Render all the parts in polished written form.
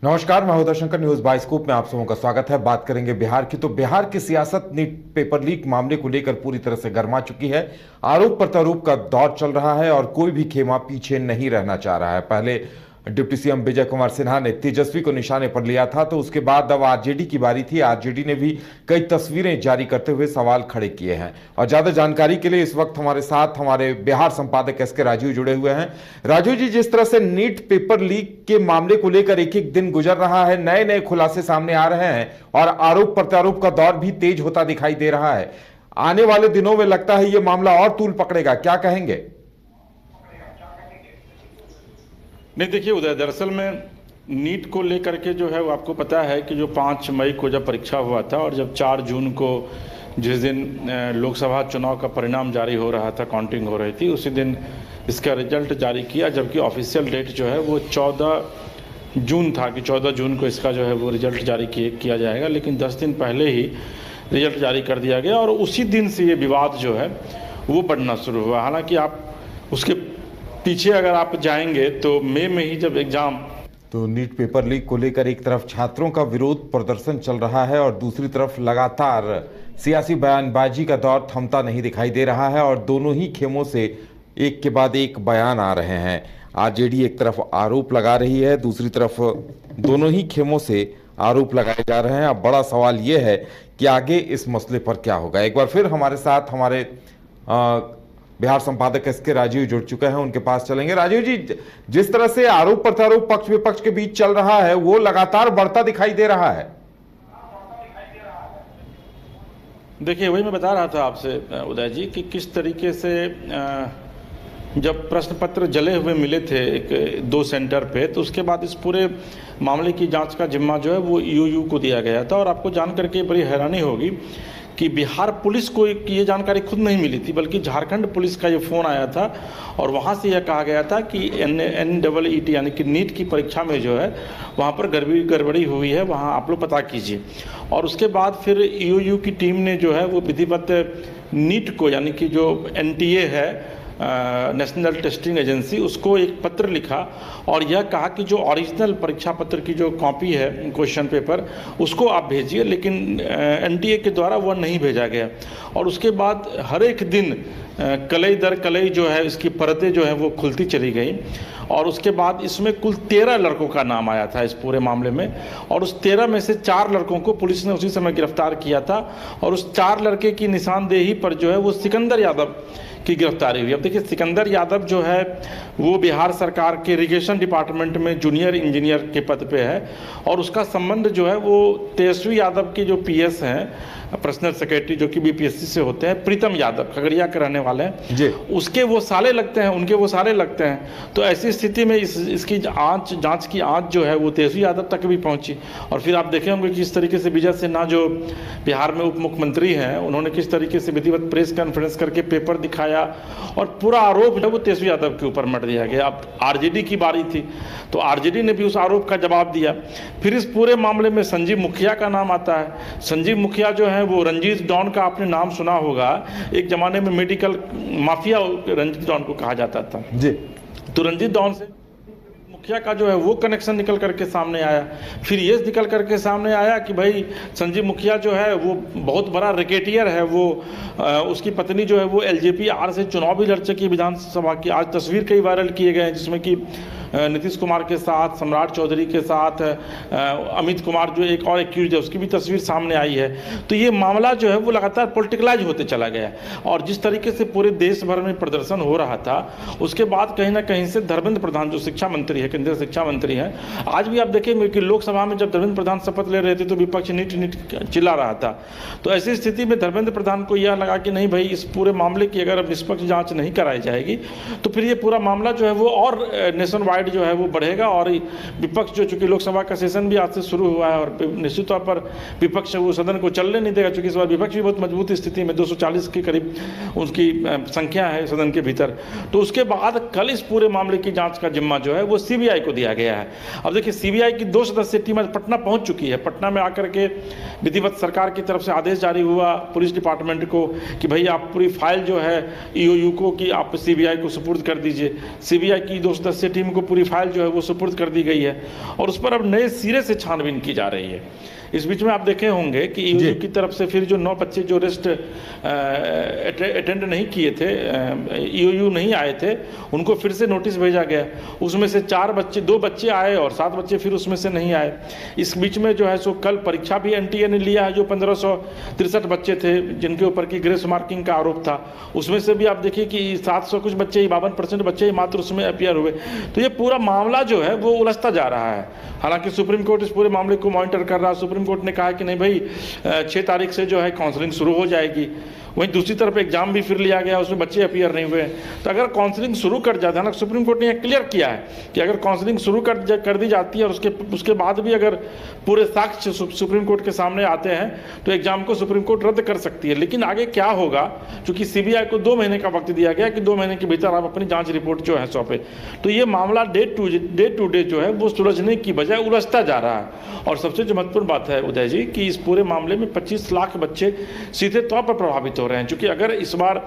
नमस्कार, मैं हूं शंकर। न्यूज बाइस्कोप में आप सबों का स्वागत है। बात करेंगे बिहार की। तो बिहार की सियासत नीट पेपर लीक मामले को लेकर पूरी तरह से गर्मा चुकी है। आरोप प्रत्यारोप का दौर चल रहा है और कोई भी खेमा पीछे नहीं रहना चाह रहा है। पहले डिप्टी सीएम विजय कुमार सिन्हा ने तेजस्वी को निशाने पर लिया था, तो उसके बाद अब आरजेडी की बारी थी। आरजेडी ने भी कई तस्वीरें जारी करते हुए सवाल खड़े किए हैं। और ज्यादा जानकारी के लिए इस वक्त हमारे साथ हमारे बिहार संपादक एस के राजीव जुड़े हुए हैं। राजीव जी, जिस तरह से नीट पेपर लीक के मामले को लेकर एक एक दिन गुजर रहा है, नए नए खुलासे सामने आ रहे हैं और आरोप प्रत्यारोप का दौर भी तेज होता दिखाई दे रहा है। आने वाले दिनों में लगता है यह मामला और तूल पकड़ेगा, क्या कहेंगे? नहीं, देखिए उदय, दरअसल में नीट को लेकर के जो है वो आपको पता है कि जो 5 मई को जब परीक्षा हुआ था और जब 4 जून को जिस दिन लोकसभा चुनाव का परिणाम जारी हो रहा था, काउंटिंग हो रही थी, उसी दिन इसका रिजल्ट जारी किया, जबकि ऑफिशियल डेट जो है वो 14 जून था कि 14 जून को इसका जो है वो रिजल्ट जारी किया जाएगा। लेकिन 10 दिन पहले ही रिजल्ट जारी कर दिया गया और उसी दिन से ये विवाद जो है वो बढ़ना शुरू हुआ। हालांकि आप उसके पीछे अगर आप जाएंगे तो मई में ही जब एग्जाम, तो नीट पेपर लीक को लेकर एक तरफ छात्रों का विरोध प्रदर्शन चल रहा है और दूसरी तरफ लगातार सियासी बयानबाजी का दौर थमता नहीं दिखाई दे रहा है और दोनों ही खेमों से एक के बाद एक बयान आ रहे हैं। आरजेडी एक तरफ आरोप लगा रही है, दूसरी तरफ दोनों ही खेमों से आरोप लगाए जा रहे हैं। अब बड़ा सवाल यह है कि आगे इस मसले पर क्या होगा। एक बार फिर हमारे साथ हमारे बिहार संपादक एस के राजीव जुड़ चुके हैं, उनके पास चलेंगे। राजीव जी, जिस तरह से आरोप प्रत्यारोप पक्ष विपक्ष के बीच चल रहा है वो लगातार बढ़ता दिखाई दे रहा है। देखिए वही मैं बता रहा था आपसे उदय जी कि किस तरीके से जब प्रश्न पत्र जले हुए मिले थे 2 सेंटर पे, तो उसके बाद इस पूरे मामले की जांच का जिम्मा जो है वो ईओयू को दिया गया था। और आपको जान करके बड़ी हैरानी होगी कि बिहार पुलिस को ये जानकारी खुद नहीं मिली थी, बल्कि झारखंड पुलिस का ये फ़ोन आया था और वहाँ से यह कहा गया था कि NEET यानी कि नीट की परीक्षा में जो है वहाँ पर गड़बड़ी हुई है, वहाँ आप लोग पता कीजिए। और उसके बाद फिर ईओयू की टीम ने जो है वो विधिवत नीट को, यानी कि जो NTA है, नेशनल टेस्टिंग एजेंसी, उसको एक पत्र लिखा और यह कहा कि जो ओरिजिनल परीक्षा पत्र की जो कॉपी है, क्वेश्चन पेपर, उसको आप भेजिए। लेकिन NTA के द्वारा वह नहीं भेजा गया। और उसके बाद हर एक दिन कलई दर कलई जो है इसकी परतें जो है वो खुलती चली गई। और उसके बाद इसमें कुल 13 लड़कों का नाम आया था इस पूरे मामले में। और उस 13 में से 4 लड़कों को पुलिस ने उसी समय गिरफ्तार किया था और उस 4 लड़के की निशानदेही पर जो है वो सिकंदर यादव की गिरफ्तारी हुई। अब देखिए, सिकंदर यादव जो है वो बिहार सरकार के इरिगेशन डिपार्टमेंट में जूनियर इंजीनियर के पद पे है और उसका संबंध जो है वो तेजस्वी यादव के जो PS हैं, पर्सनल सेक्रेटरी, जो कि BPSC से होते हैं, प्रीतम यादव, खगड़िया के रहने वाले हैं जी, उसके वो साले लगते हैं, उनके वो साले लगते हैं। तो ऐसी स्थिति में इसकी जांच की आंच जो है वो तेजस्वी यादव तक भी पहुंची। और फिर आप देखे होंगे कि इस तरीके से विजय सिन्हा जो बिहार में उप मुख्यमंत्री हैं, उन्होंने किस तरीके से विधिवत प्रेस कॉन्फ्रेंस करके पेपर दिखाया और पूरा आरोप जो वो तेजस्वी यादव के ऊपर मट दिया गया। अब आरजेडी की बारी थी तो आरजेडी ने भी उस आरोप का जवाब दिया। फिर इस पूरे मामले में संजीव मुखिया का नाम आता है। संजीव मुखिया जो है वो रंजीत डॉन का आपने नाम सुना होगा, एक जमाने में मेडिकल माफिया रंजीत डॉन को कहा जाता था जी। तो रंजीत डॉन से मुखिया का जो है वो कनेक्शन निकल करके सामने आया। फिर ये निकल करके सामने आया कि भाई संजीव मुखिया जो है वो बहुत बड़ा रैकेटियर है। वो उसकी पत्नी जो है वो LJP-R से चुनाव भी लड़ चुकी विधानसभा की। आज तस्वीर कई वायरल किए गए हैं जिसमें कि नीतीश कुमार के साथ, सम्राट चौधरी के साथ, अमित कुमार जो एक और एक्यूज है उसकी भी तस्वीर सामने आई है। तो ये मामला जो है वो लगातार पॉलिटिकलाइज होते चला गया और जिस तरीके से पूरे देश भर में प्रदर्शन हो रहा था, उसके बाद कहीं ना कहीं से धर्मेंद्र प्रधान जो शिक्षा मंत्री है, केंद्रीय शिक्षा मंत्री हैं, आज भी आप देखेंगे कि लोकसभा में जब धर्मेंद्र प्रधान शपथ ले रहे थे तो विपक्ष नीट नीट चिल्ला रहा था। तो ऐसी स्थिति में धर्मेंद्र प्रधान को यह लगा कि नहीं भाई, इस पूरे मामले की अगर अब निष्पक्ष जाँच नहीं कराई जाएगी तो फिर ये पूरा मामला जो है वो और नेशन वाइड जो है वो बढ़ेगा। और विपक्ष जो, चूंकि लोकसभा का सेशन भी आज से शुरू हुआ है और निश्चित तौर पर विपक्ष वो सदन को चलने नहीं देगा, चूंकि इस बार विपक्ष भी बहुत मजबूत स्थिति में 240 के करीब उसकी संख्या है सदन के भीतर। तो उसके बाद कल इस पूरे मामले की जांच का जिम्मा जो है वो CBI को दिया गया है। अब देखिए, CBI की 2 सदस्यीय टीम आज पटना पहुंच चुकी है। पटना में आकर के विधिवत सरकार की तरफ से आदेश जारी हुआ पुलिस डिपार्टमेंट को कि भाई आप पूरी फाइल जो है ईओयू को कि आप CBI को सुपुर्द कर दीजिए। CBI की 2 सदस्यीय टीम को पूरी फाइल जो है वो सुपुर्द कर दी गई है और उस पर अब नए सिरे से छानबीन की जा रही है। इस बीच में आप देखे होंगे कि ईओयू की तरफ से फिर जो 9 बच्चे जो रेस्ट अटेंड नहीं किए थे, ईओयू नहीं आए थे, उनको फिर से नोटिस भेजा गया। उसमें से 2 बच्चे आए और 7 बच्चे फिर उसमें से नहीं आए। इस बीच में जो है सो कल परीक्षा भी एनटीए ने लिया है, जो 1563 बच्चे थे जिनके ऊपर की ग्रेस मार्किंग का आरोप था, उसमें से भी आप देखिए कि 700 कुछ बच्चे, 52% बच्चे ही मात्र उसमें अपियर हुए। तो ये पूरा मामला जो है वो उलझता जा रहा है। हालांकि सुप्रीम कोर्ट इस पूरे मामले को मॉनिटर कर रहा है। सुप्रीम कोर्ट ने कहा कि नहीं भाई 6 तारीख से जो है काउंसलिंग शुरू हो जाएगी। वहीं दूसरी तरफ एग्जाम भी फिर लिया गया, उसमें बच्चे अपीयर नहीं हुए। तो अगर काउंसलिंग शुरू कर जाता है ना, सुप्रीम कोर्ट ने यह क्लियर किया है कि अगर काउंसलिंग शुरू कर दी जाती है और उसके बाद भी अगर पूरे साक्ष्य सुप्रीम कोर्ट के सामने आते हैं तो एग्जाम को सुप्रीम कोर्ट रद्द कर सकती है। लेकिन आगे क्या होगा, क्योंकि सीबीआई को 2 महीने का वक्त दिया गया कि 2 महीने के भीतर आप अपनी जांच रिपोर्ट जो है सौंपे। तो ये मामला डे टू डे जो है वो सुलझने की बजाय उलझता जा रहा है। और सबसे जो महत्वपूर्ण बात है उदय जी कि इस पूरे मामले में 25 लाख बच्चे सीधे तौर पर प्रभावित हो रहे हैं। क्योंकि अगर इस बार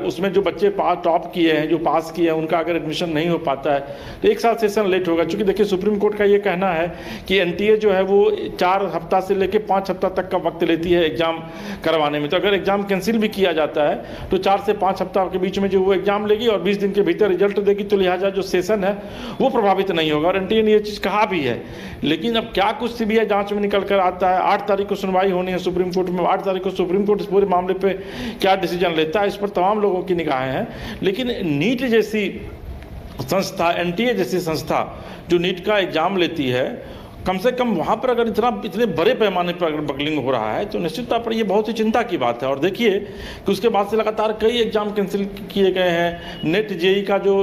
उसमें जो बच्चे टॉप किए हैं, जो पास किए हैं, उनका अगर एडमिशन नहीं हो पाता है तो 1 साल सेशन लेट होगा। क्योंकि देखिए सुप्रीम कोर्ट का ये कहना है कि एनटीए जो है वो 4 हफ्ता से लेकर 5 हफ्ता तक का वक्त लेती है एग्जाम करवाने में। तो अगर एग्जाम कैंसिल भी किया जाता है तो 4 से 5 हफ्ता के बीच में जो वो एग्जाम लेगी और 20 दिन के भीतर रिजल्ट देगी, तो लिहाजा जो सेशन है वो प्रभावित नहीं होगा। और एनटीए ने ये चीज़ कहा भी है। लेकिन अब क्या कुछ सीबीआई जांच में निकल कर आता है। 8 तारीख को सुनवाई होनी है सुप्रीम कोर्ट में। 8 तारीख को सुप्रीम कोर्ट इस पूरे मामले पे क्या डिसीजन लेता है, इस पर तमाम लोगों की निगाहें हैं। लेकिन नीट जैसी संस्था, एनटीए जैसी संस्था जो नीट का एग्जाम लेती है, कम से कम वहाँ पर अगर इतने बड़े पैमाने पर अगर बगलिंग हो रहा है तो निश्चित तौर पर ये बहुत ही चिंता की बात है। और देखिए कि उसके बाद से लगातार कई एग्जाम कैंसिल किए गए हैं। नेट जेई का जो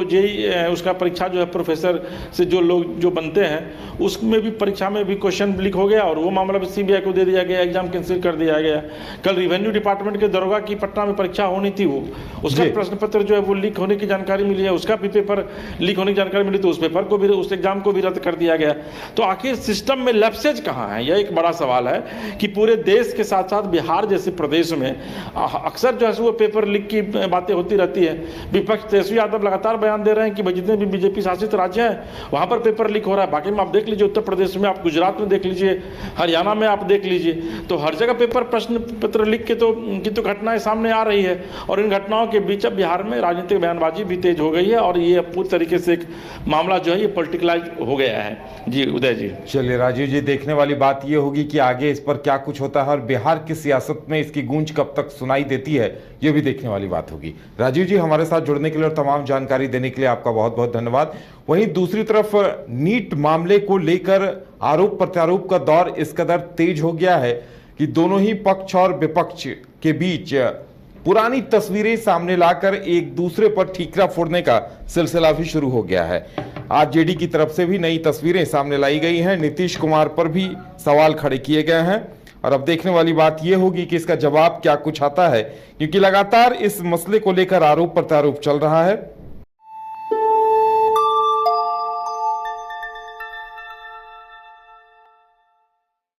उसका परीक्षा जो है प्रोफेसर से जो लोग जो बनते हैं उसमें भी परीक्षा में भी क्वेश्चन लीक हो गया और वो मामला भी सीबीआई को दे दिया गया, एग्जाम कैंसिल कर दिया गया। कल रिवेन्यू डिपार्टमेंट के दरोगा की पटना में परीक्षा होनी थी, वो उसका प्रश्न पत्र जो है वो लीक होने की जानकारी मिली है, उसका भी पेपर लीक होने की जानकारी मिली तो उस पेपर को भी, उस एग्जाम को भी रद्द कर दिया गया। तो आखिर सिस्टम में लैप्सेज कहाँ है, यह एक बड़ा सवाल है कि पूरे देश के साथ साथ बिहार जैसे प्रदेश में अक्सर जो है वो पेपर लीक की बातें होती रहती है। विपक्ष तेजस्वी यादव लगातार बयान दे रहे हैं कि जितने भी बीजेपी शासित राज्य हैं वहां पर पेपर लीक हो रहा है। बाकी में आप देख लीजिए, उत्तर प्रदेश में, आप गुजरात में देख लीजिए, हरियाणा में आप देख लीजिए, तो हर जगह पेपर प्रश्न पत्र लीक की तो घटनाएं सामने आ रही है। और इन घटनाओं के बीच अब बिहार में राजनीतिक बयानबाजी भी तेज हो गई है और ये पूरी तरीके से एक मामला जो है ये पॉलिटिकलाइज हो गया है। जी उदय जी। चलिए राजीव जी, देखने वाली बात ये होगी कि आगे इस पर क्या कुछ होता है और बिहार की सियासत में इसकी गूंज कब तक सुनाई देती है, ये भी देखने वाली बात होगी। राजीव जी, हमारे साथ जुड़ने के लिए और तमाम जानकारी देने के लिए आपका बहुत बहुत धन्यवाद। वहीं दूसरी तरफ नीट मामले को लेकर आरोप प्रत्यारोप का दौर इस कदर तेज हो गया है कि दोनों ही पक्ष और विपक्ष के बीच पुरानी तस्वीरें सामने लाकर एक दूसरे पर ठीकरा फोड़ने का सिलसिला भी शुरू हो गया है। आज जेडी की तरफ से भी नई तस्वीरें सामने लाई गई हैं, नीतीश कुमार पर भी सवाल खड़े किए गए हैं और अब देखने वाली बात यह होगी कि इसका जवाब क्या कुछ आता है, क्योंकि लगातार इस मसले को लेकर आरोप प्रत्यारोप चल रहा है।